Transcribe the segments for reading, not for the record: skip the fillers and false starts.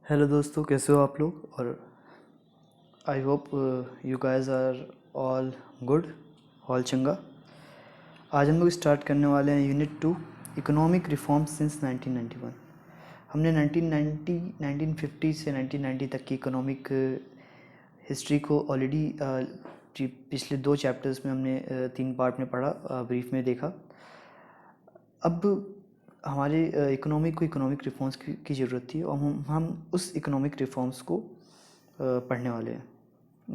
Hello दोस्तों, कैसे हो आप लोग। और I hope you guys are all good, all चंगा। आज हम लोग स्टार्ट करने वाले हैं यूनिट 2, इकोनॉमिक रिफॉर्म सिंस 1991। हमने 1990 1950 से 1990 तक की इकोनॉमिक हिस्ट्री को ऑलरेडी पिछले 2 चैप्टर्स में हमने 3 पार्ट में पढ़ा, ब्रीफ में देखा। अब हमारे इकोनॉमिक को इकोनॉमिक रिफॉर्म्स की ज़रूरत थी और हम उस इकोनॉमिक रिफॉर्म्स को पढ़ने वाले हैं।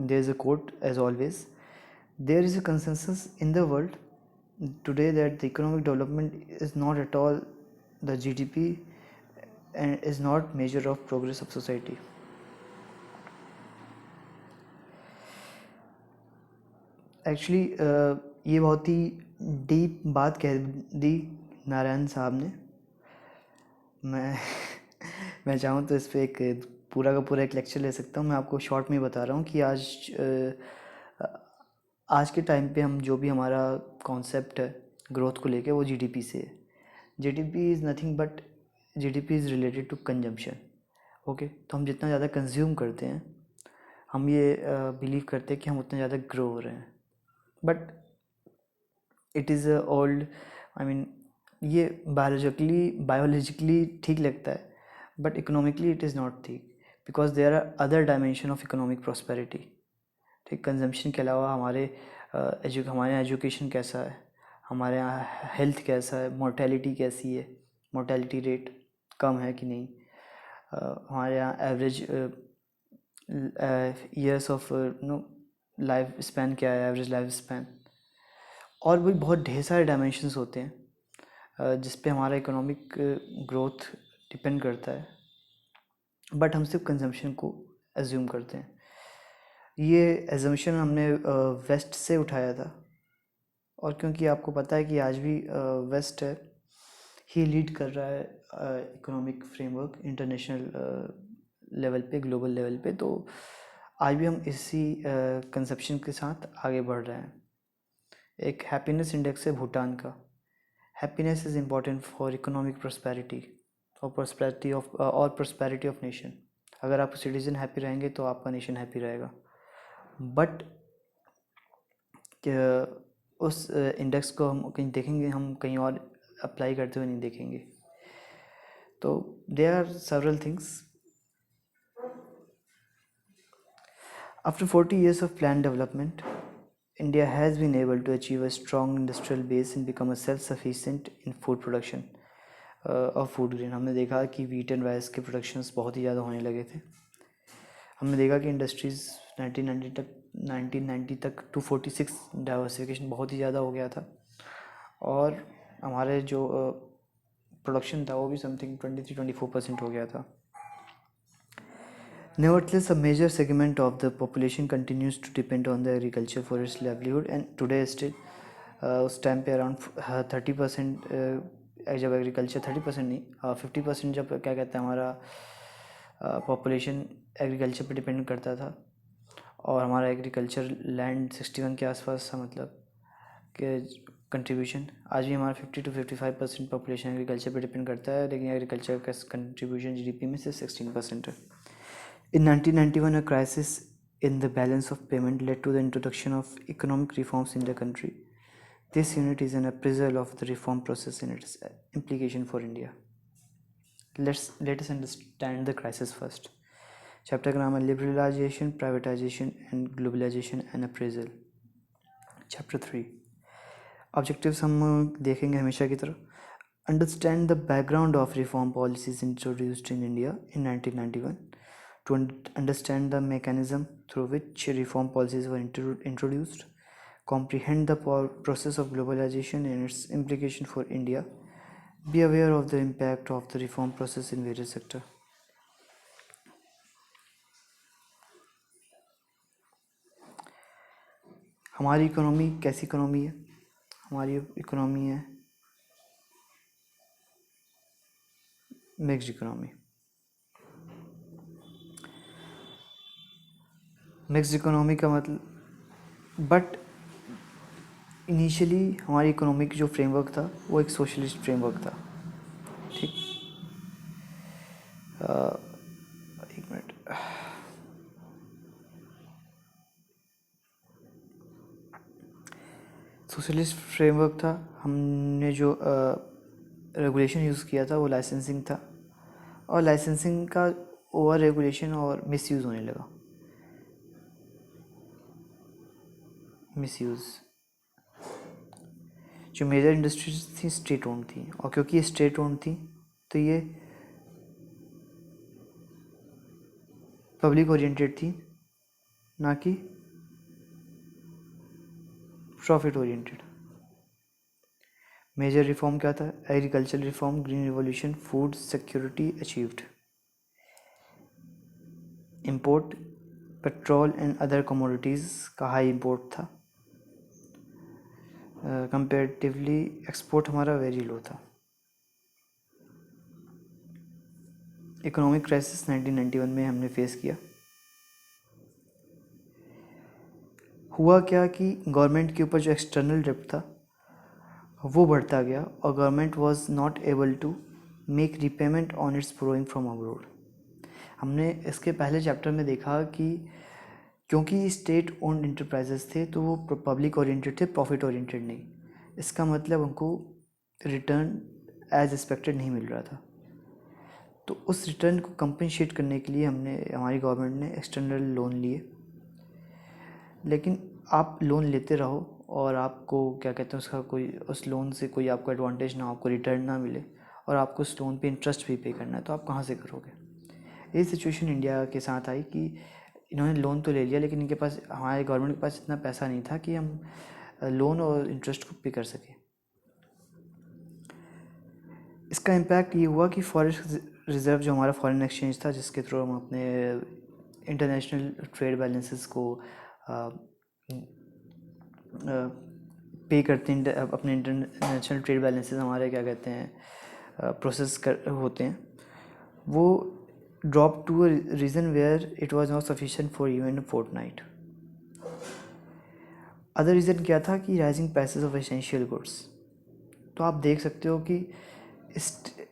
There is a quote as always, there is a consensus in the world today that the economic development is not at all the GDP and is not measure of progress of society. Actually ये बहुत ही deep बात कह दी नारायण साहब ने। मैं मैं चाहूँ तो इस पे एक पूरा का पूरा एक लेक्चर ले सकता हूँ। मैं आपको शॉर्ट में बता रहा हूँ कि आज के टाइम पे हम जो भी हमारा कॉन्सेप्ट है ग्रोथ को लेके, वो जीडीपी से है। GDP is nothing but GDP is related to consumption. Okay, तो हम जितना ज़्यादा कंज्यूम करते हैं, हम ये बिलीव करते हैं कि हम उतना ज़्यादा ग्रो हो रहे हैं। But it is old, I mean ये बायोलॉजिकली ठीक लगता है, but economically it is not ठीक, because there are other dimension of economic prosperity. ठीक, कंजम्पशन के अलावा हमारे यहाँ एजुकेशन कैसा है, हमारे यहाँ हेल्थ कैसा है, मोर्टेलिटी कैसी है, मोर्टेलिटी रेट कम है कि नहीं, हमारे यहाँ average years of no life span क्या है, एवरेज लाइफ स्पैन, और भी बहुत ढेर सारे डायमेंशंस होते हैं जिस पे हमारा इकोनॉमिक ग्रोथ डिपेंड करता है। बट हम सिर्फ कंजम्पशन को एज्यूम करते हैं। ये एजम्पशन हमने वेस्ट से उठाया था, और क्योंकि आपको पता है कि आज भी वेस्ट है ही लीड कर रहा है इकोनॉमिक फ्रेमवर्क इंटरनेशनल लेवल पे, ग्लोबल लेवल पे, तो आज भी हम इसी कंसेप्शन के साथ आगे बढ़ रहे हैं। एक हैप्पीनेस इंडेक्स है भूटान का। Happiness is important for economic prosperity और प्रोस्पेरिटी ऑफ नेशन। अगर आपके सिटीजन हैप्पी रहेंगे तो आपका नेशन हैप्पी रहेगा। बट उस इंडेक्स को हम कहीं देखेंगे, हम कहीं और अप्लाई करते हुए नहीं देखेंगे। तो there are several things. After 40 years of planned development, India has been able to achieve a strong industrial base and become a self-sufficient in food production और फूड ग्रेन। हमने देखा कि वीट एंड राइस के productions बहुत ही ज़्यादा होने लगे थे। हमने देखा कि इंडस्ट्रीज़ 1990 तक 246 डाइवर्सिफिकेशन बहुत ही ज़्यादा हो गया था, और हमारे जो प्रोडक्शन था वो भी समथिंग 23-24% हो गया था। Nevertheless, a major segment of the population continues to depend on the agriculture for its livelihood, and today still उस टाइम पे अराउंड 30%, जब एग्रीकल्चर 30% नहीं 50%, जब क्या कहते हैं हमारा पॉपुलेशन एग्रीकल्चर पे डिपेंड करता था, और हमारा एग्रीकल्चर लैंड 61 के आसपास था, मतलब कि कंट्रीब्यूशन। आज भी हमारा 50 to 55% पॉपुलेशन एग्रीकल्चर पे डिपेंड करता है, लेकिन एग्रीकल्चर का कंट्रीब्यूशन जीडीपी में सिर्फ 16% है। In 1991, a crisis in the balance of payment led to the introduction of economic reforms in the country. This unit is an appraisal of the reform process and its implication for India. Let us understand the crisis first. Chapter का नाम है Liberalization, Privatization and Globalization and Appraisal. Chapter 3. Objectives हम देखेंगे हमेशा की तरह. Understand the background of reform policies introduced in India in 1991. To understand the mechanism through which reform policies were introduced, comprehend the process of globalization and its implication for India, be aware of the impact of the reform process in various sectors. हमारी economy कैसी economy है? हमारी economy है mixed economy. Mixed economy का मतलब, but initially हमारी economic जो framework था वो एक सोशलिस्ट फ्रेमवर्क था। ठीक, सोशलिस्ट फ्रेमवर्क था, हमने जो रेगुलेशन यूज़ किया था वो लाइसेंसिंग था, और लाइसेंसिंग का ओवर रेगुलेशन और मिसयूज़ होने लगा। मिसयूज़, जो मेजर इंडस्ट्रीज थी स्टेट ओन्ड थी, और क्योंकि ये स्टेट ओन्ड थी तो ये पब्लिक ओरिएंटेड थी, ना कि प्रॉफिट ओरिएंटेड। मेजर रिफॉर्म क्या था? Agriculture reform, green revolution, food security achieved, import petrol and other commodities का हाई इंपोर्ट था, कंपेरेटिवली एक्सपोर्ट हमारा वेरी लो था। इकोनॉमिक क्राइसिस 1991 में हमने फेस किया। हुआ क्या कि गवर्नमेंट के ऊपर जो एक्सटर्नल डेब्ट था वो बढ़ता गया, और government was not able to make repayment on its borrowing from abroad. हमने इसके पहले चैप्टर में देखा कि क्योंकि स्टेट ओन्ड इंटरप्राइजेस थे तो वो पब्लिक ओरिएंटेड थे, प्रॉफिट ओरिएंटेड नहीं। इसका मतलब उनको रिटर्न एज एक्सपेक्टेड नहीं मिल रहा था, तो उस रिटर्न को कंपनसेट करने के लिए हमारी गवर्नमेंट ने एक्सटर्नल लोन लिए। लेकिन आप लोन लेते रहो और आपको क्या कहते हैं उसका कोई, उस लोन से कोई आपको एडवांटेज ना, आपको रिटर्न ना मिले, और आपको उस लोन पे इंटरेस्ट भी पे करना है, तो आप कहाँ से करोगे? ये सिचुएशन इंडिया के साथ आई कि इन्होंने लोन तो ले लिया, लेकिन इनके पास, हमारे गवर्नमेंट के पास इतना पैसा नहीं था कि हम लोन और इंटरेस्ट को पे कर सकें। इसका इम्पैक्ट ये हुआ कि फॉरेन रिज़र्व, जो हमारा फॉरेन एक्सचेंज था जिसके थ्रू हम अपने इंटरनेशनल ट्रेड बैलेंसेस को पे करते हैं, अपने इंटरनेशनल ट्रेड बैलेंसेस हमारे क्या कहते हैं प्रोसेस कर होते हैं, वो drop to a reason where it was not sufficient for even a fortnight. Other reason क्या था कि rising prices of essential goods. तो आप देख सकते हो कि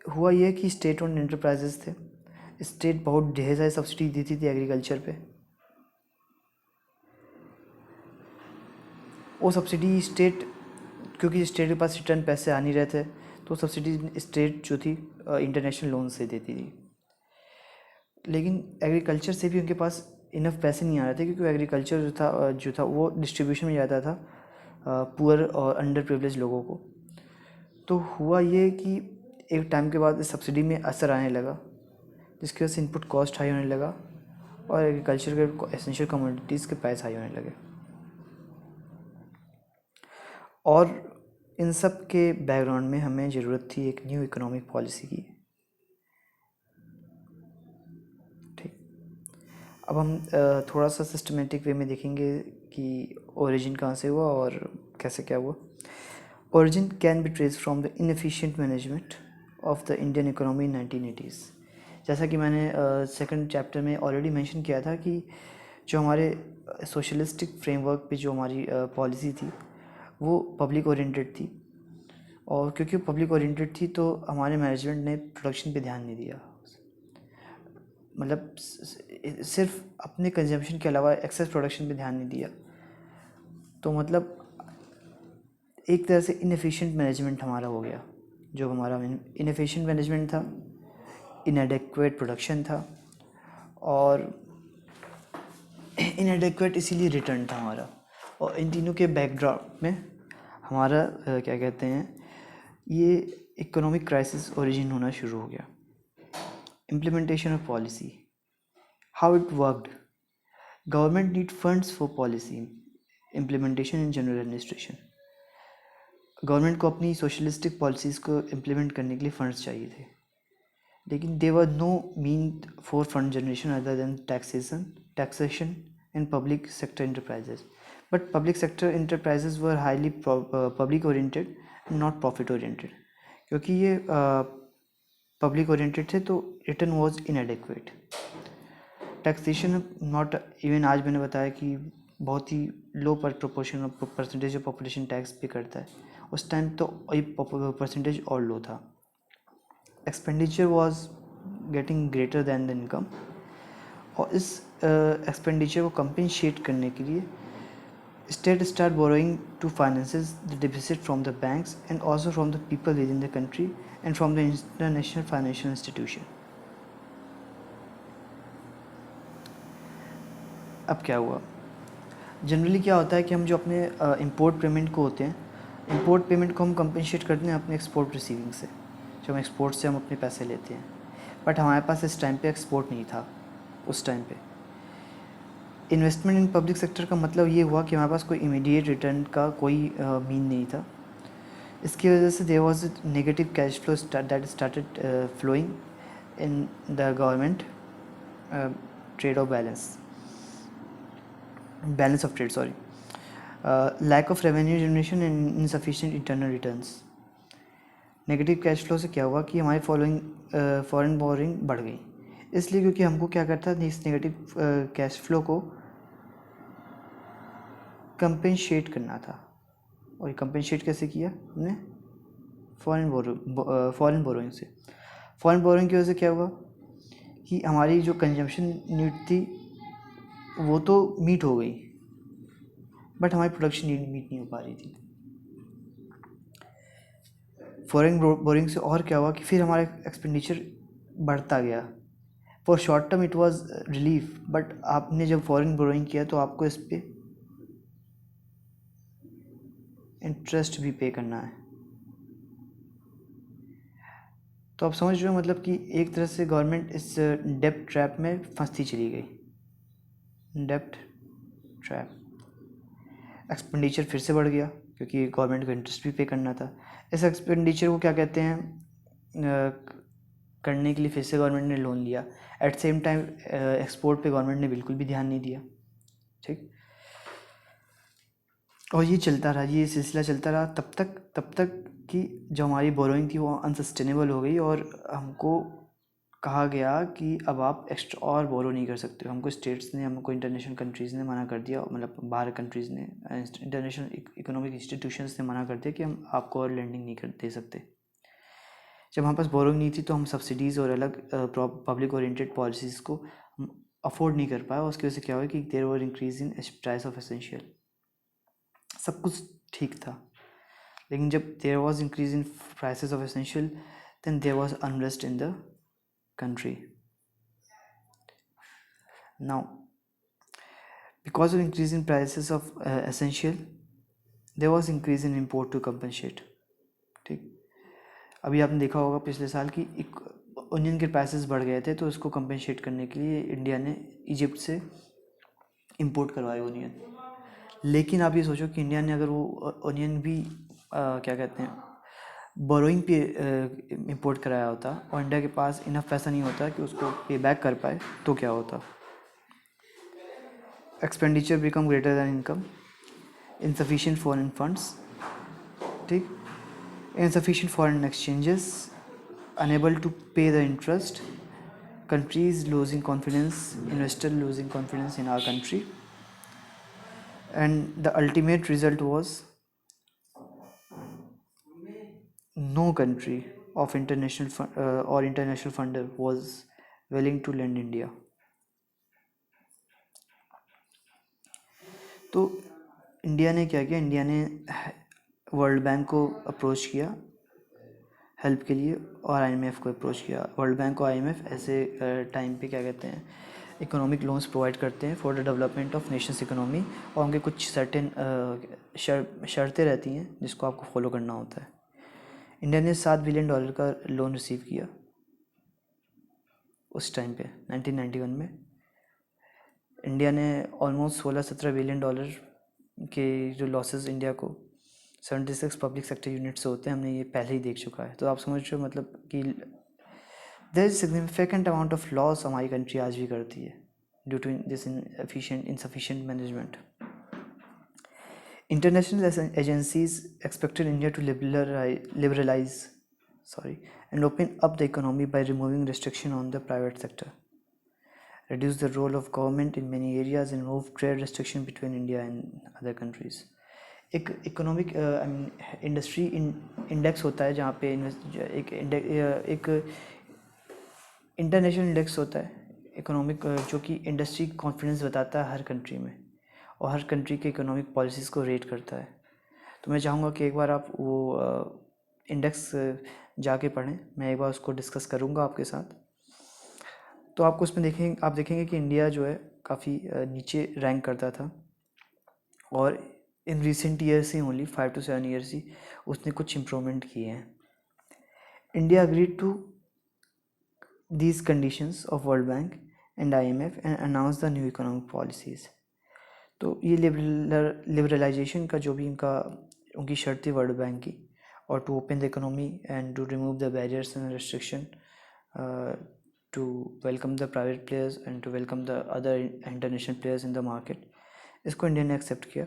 हुआ ये कि स्टेट ओन्ड एंटरप्राइजेस थे, स्टेट बहुत ढेर सारी सब्सिडी देती थी एग्रीकल्चर पे, वो सब्सिडी स्टेट, क्योंकि स्टेट के पास रिटर्न पैसे आ नहीं रहे थे, तो सब्सिडी स्टेट जो थी इंटरनेशनल लोन से देती थी। लेकिन एग्रीकल्चर से भी उनके पास इनफ पैसे नहीं आ रहे थे, क्योंकि एग्रीकल्चर जो था वो डिस्ट्रीब्यूशन में जाता था पुअर और अंडर प्रिविलेज लोगों को। तो हुआ ये कि एक टाइम के बाद इस सब्सिडी में असर आने लगा, जिसकी वजह से इनपुट कॉस्ट हाई होने लगा और एग्रीकल्चर के एसेंशियल कमोडिटीज़ के प्राइस हाई होने लगे। और इन सब के बैकग्राउंड में हमें ज़रूरत थी एक न्यू इकोनॉमिक पॉलिसी की। ठीक, अब हम थोड़ा सा सिस्टमेटिक वे में देखेंगे कि ओरिजिन कहाँ से हुआ और कैसे क्या हुआ। Origin can be trace from the inefficient management of the Indian economy in 1980s। जैसा कि मैंने सेकंड चैप्टर में ऑलरेडी मेंशन किया था कि जो हमारे सोशलिस्टिक फ्रेमवर्क पे जो हमारी पॉलिसी थी वो पब्लिक ओरिएंटेड थी, और क्योंकि पब्लिक ओरिएंटेड थी तो हमारे मैनेजमेंट ने प्रोडक्शन पे ध्यान नहीं दिया, मतलब सिर्फ अपने कंजम्पशन के अलावा एक्सेस प्रोडक्शन पे ध्यान नहीं दिया। तो मतलब एक तरह से इनएफिशिएंट मैनेजमेंट हमारा हो गया। जो हमारा इनएफिशिएंट मैनेजमेंट था, इनएडेक्वेट प्रोडक्शन था, और इनएडेक्वेट इसीलिए रिटर्न था हमारा। और इन तीनों के बैकड्रॉप में हमारा क्या कहते हैं, ये इकोनॉमिक क्राइसिस ओरिजिन होना शुरू हो गया। Implementation of policy, how it worked. Government need funds for policy implementation in general administration. Government को अपनी सोशलिस्टिक पॉलिसीज़ को इम्प्लीमेंट करने के लिए फंड्स चाहिए थे, लेकिन they were no mean for fund generation other than taxation in public sector enterprises. But public sector enterprises were highly public oriented, not profit oriented. क्योंकि ये पब्लिक ओरिएंटेड थे तो return was inadequate. Taxation not even, आज मैंने बताया कि बहुत ही low proportion of percentage of population tax pay करता है, उस टाइम तो परसेंटेज और लो था। Expenditure was getting greater than the income, और इस एक्सपेंडिचर को कंपेंसेट करने के लिए State start borrowing to finances the deficit from the banks and also from the people within the country and from the international financial institution. अब क्या हुआ, generally क्या होता है कि हम जो अपने इंपोर्ट पेमेंट को होते हैं, इंपोर्ट पेमेंट को हम कंपनसेट करते हैं अपने एक्सपोर्ट रिसीविंग से, जो हम एक्सपोर्ट से हम अपने पैसे लेते हैं, बट हमारे पास इस टाइम पे एक्सपोर्ट नहीं था। उस टाइम पे इन्वेस्टमेंट इन पब्लिक सेक्टर का मतलब ये हुआ कि हमारे पास कोई इमीडिएट रिटर्न का कोई मीन नहीं था। इसकी वजह से there was negative cash flow that started flowing in the government trade of balance of trade, sorry, lack of revenue generation and insufficient internal returns. Negative cash flow से क्या हुआ कि हमारी फॉरेन बोरिंग बढ़ गई, इसलिए क्योंकि हमको क्या करता है इस नेगेटिव कैश फ्लो को कंपेंसेट करना था। और ये कंपेंसेट कैसे किया हमने, फॉरेन बोरोइंग से। फॉरेन बोरोइंग की वजह से क्या हुआ कि हमारी जो कंजम्पशन नीड थी वो तो मीट हो गई, बट हमारी प्रोडक्शन नीड मीट नहीं हो पा रही थी। फॉरेन बोरोइंग से और क्या हुआ कि फिर हमारा एक्सपेंडिचर बढ़ता गया। For short term it was relief, but आपने जब फॉरेन बोरोइंग किया तो आपको इस पर इंटरेस्ट भी पे करना है। तो आप समझ रहे हो मतलब कि एक तरह से गवर्नमेंट इस डेप्ट ट्रैप में फंसती चली गई। डेप्ट ट्रैप, एक्सपेंडिचर फिर से बढ़ गया क्योंकि गवर्नमेंट को इंटरेस्ट भी पे करना था। इस एक्सपेंडिचर को क्या कहते हैं, करने के लिए फिर से गवर्नमेंट ने लोन लिया। एट सेम टाइम एक्सपोर्ट पे गवर्नमेंट ने बिल्कुल भी ध्यान नहीं दिया, ठीक। और ये चलता रहा, ये सिलसिला चलता रहा तब तक कि जो हमारी बोरोइंग थी वो अनसस्टेनेबल हो गई और हमको कहा गया कि अब आप एक्स्ट्रा और बोरो नहीं कर सकते। हमको स्टेट्स ने, हमको इंटरनेशनल कंट्रीज़ ने मना कर दिया, मतलब बाहर कंट्रीज़ ने, इंटरनेशनल इकोनॉमिक इंस्टीट्यूशंस ने मना कर दिया कि हम आपको और लेंडिंग नहीं कर दे सकते। जब हमारे पास बोरोइंग नहीं थी तो हम सब्सिडीज़ और अलग पब्लिक ओरिएंटेड पॉलिसीज़ को अफोर्ड नहीं कर पाए, और उसकी वजह से क्या हुआ कि there were increase in price of essential. सब कुछ ठीक था, लेकिन जब there was increase in prices of essential then there was unrest in the country. Now, because of increase in prices of essential, there was increase in import to compensate, ठीक। अभी आपने देखा होगा पिछले साल की ओनियन के प्राइसेस बढ़ गए थे, तो इसको कंपेंसेट करने के लिए इंडिया ने इजिप्ट से इंपोर्ट करवाए ओनियन। लेकिन आप ये सोचो कि इंडिया ने अगर वो ओनियन भी क्या कहते हैं बोरोइंग पे इंपोर्ट कराया होता और इंडिया के पास इनफ पैसा नहीं होता कि उसको पे बैक कर पाए, तो क्या होता। Expenditure become greater than income, insufficient foreign funds, ठीक, insufficient foreign exchanges, unable to pay the interest, countries losing confidence, investor losing confidence in our country, and the ultimate result was no country of international funder was willing to lend India. तो India ने क्या किया, India ने world bank को approach किया help के लिए और आईएमएफ को अप्रोच किया। वर्ल्ड बैंक और आईएमएफ ऐसे टाइम पे क्या कहते हैं इकोनॉमिक लोन्स प्रोवाइड करते हैं for the development of Nations economy, और उनके कुछ सर्टेन शर्तें रहती हैं जिसको आपको फॉलो करना होता है। इंडिया ने $7 बिलियन का लोन रिसीव किया उस टाइम पे 1991 में। इंडिया ने ऑलमोस्ट 16-17 बिलियन डॉलर के जो लॉसेस इंडिया को 76 पब्लिक सेक्टर यूनिट से होते हैं, हमने ये पहले ही देख चुका है। तो आप समझ रहे हो मतलब कि there is significant amount of loss हमारी कंट्री आज भी करती है due to this insufficient management. International agencies expected India to liberalize and open up the economy by removing restriction on the private sector, reduce the role of government in many areas, and remove trade restriction between India and other countries. एक economic industry index होता है जहाँ पे एक international index होता है economic, जो कि इंडस्ट्री कॉन्फिडेंस बताता है हर कंट्री में, और हर कंट्री के इकोनॉमिक पॉलिसीज़ को रेट करता है। तो मैं चाहूँगा कि एक बार आप वो इंडेक्स जाके पढ़ें, मैं एक बार उसको डिस्कस करूँगा आपके साथ। तो आपको उसमें आप देखेंगे कि इंडिया जो है काफ़ी नीचे रैंक करता था, और इन रिसेंट ईयर्स ही ओनली 5 to 7 ईयर्स ही उसने कुछ इम्प्रूवमेंट किए हैं। India agreed to these conditions of World Bank and IMF and announce the new economic policies। तो ये लिबरलाइजेशन का जो भी उनकी शर्त थी वर्ल्ड बैंक की, और to open the economy and to remove the barriers and restriction, to welcome the private players and to welcome the other international players in the market, इसको इंडिया ने एक्सेप्ट किया।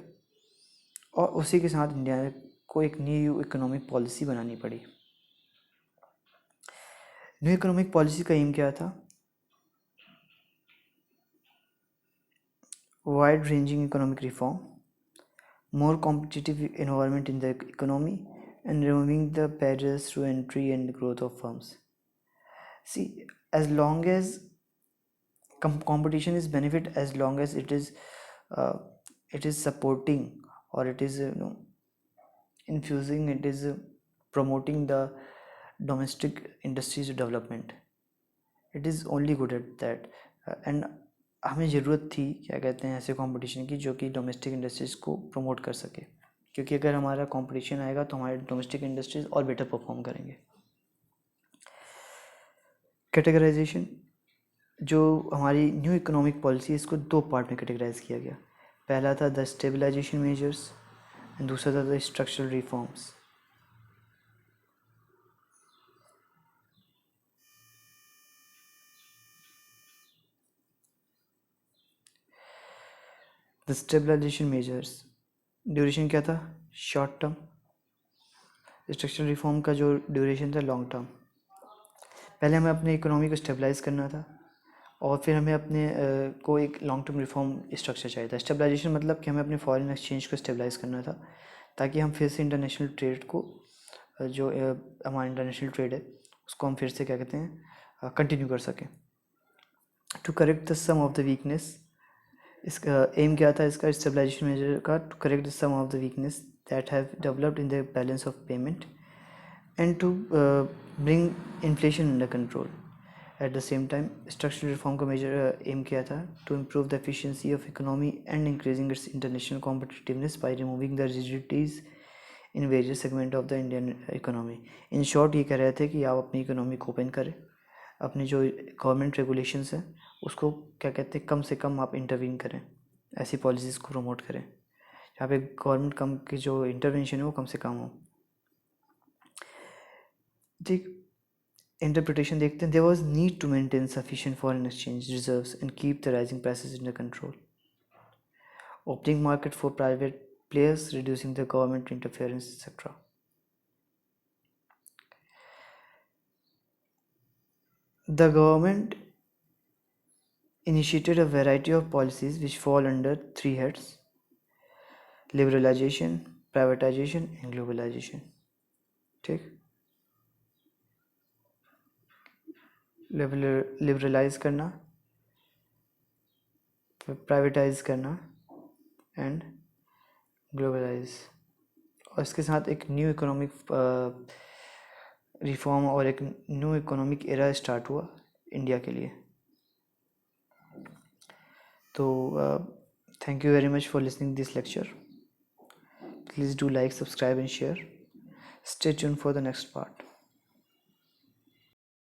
और उसी के साथ इंडिया को एक न्यू इकोनॉमिक पॉलिसी बनानी पड़ी। न्यू इकोनॉमिक पॉलिसी का एम क्या था? Wide ranging economic reform, more competitive environment in the economy, and removing the barriers to entry and growth of firms. See, as long as competition is benefit, as long as it is supporting, or it is infusing, it is promoting the domestic industries development, it is only good at that। and हमें ज़रूरत थी क्या कहते हैं ऐसे competition की जो कि डोमेस्टिक इंडस्ट्रीज़ को प्रमोट कर सके, क्योंकि अगर हमारा कंपटीशन आएगा तो हमारे डोमेस्टिक इंडस्ट्रीज़ और बेटर परफॉर्म करेंगे। कैटेगराइजेशन, जो हमारी न्यू इकोनॉमिक पॉलिसी है इसको दो पार्ट में कैटेगराइज किया गया। पहला था द स्टेबलाइजेशन मेजर्स एंड दूसरा था the structural reforms. The stabilization measures duration क्या था? Short term. स्ट्रक्चरल रिफॉर्म का जो ड्यूरेशन था लॉन्ग टर्म। पहले हमें अपने इकोनॉमी को स्टेबलाइज करना था, और फिर हमें अपने को एक लॉन्ग टर्म रिफॉर्म स्ट्रक्चर चाहिए था। स्टेबलाइजेशन मतलब कि हमें अपने फॉरेन एक्सचेंज को स्टेबलाइज करना था, ताकि हम फिर से इंटरनेशनल ट्रेड को जो हमारा इंटरनेशनल ट्रेड है उसको हम फिर से क्या कहते हैं कंटिन्यू कर सकें। To correct the some of the weakness, इसका एम क्या था इसका स्टेबलाइजेशन मेजर का? To correct the some of the weakness that have developed in the balance of payment and to bring inflation under control. At the same time structural reform का measure aim क्या था? To improve the efficiency of economy and increasing its international competitiveness by removing the rigidities in various segment of the Indian economy. In short ये कह रहे थे कि आप अपनी इकोनॉमी को ओपन करें, अपनी जो गवर्नमेंट रेगुलेशंस हैं उसको क्या कहते हैं कम से कम आप इंटरवीन करें, ऐसी पॉलिसीज़ को प्रमोट करें जहाँ पे गवर्नमेंट कम की जो इंटरवेंशन है वो कम से कम हो। ठीक, इंटरप्रिटेशन देखते हैं। There was need to maintain sufficient foreign exchange reserves and keep the rising prices under control. Opening market for private players, reducing the government interference, etc. The government initiated a variety of policies which fall under three heads: liberalization, privatization and globalization। ठीक, liberalise करना, privatise करना and globalise, और इसके साथ एक new economic reform और एक new economic era start हुआ इंडिया के लिए। तो thank you very much for listening this lecture. Please do like, subscribe and share. Stay tuned for the next part.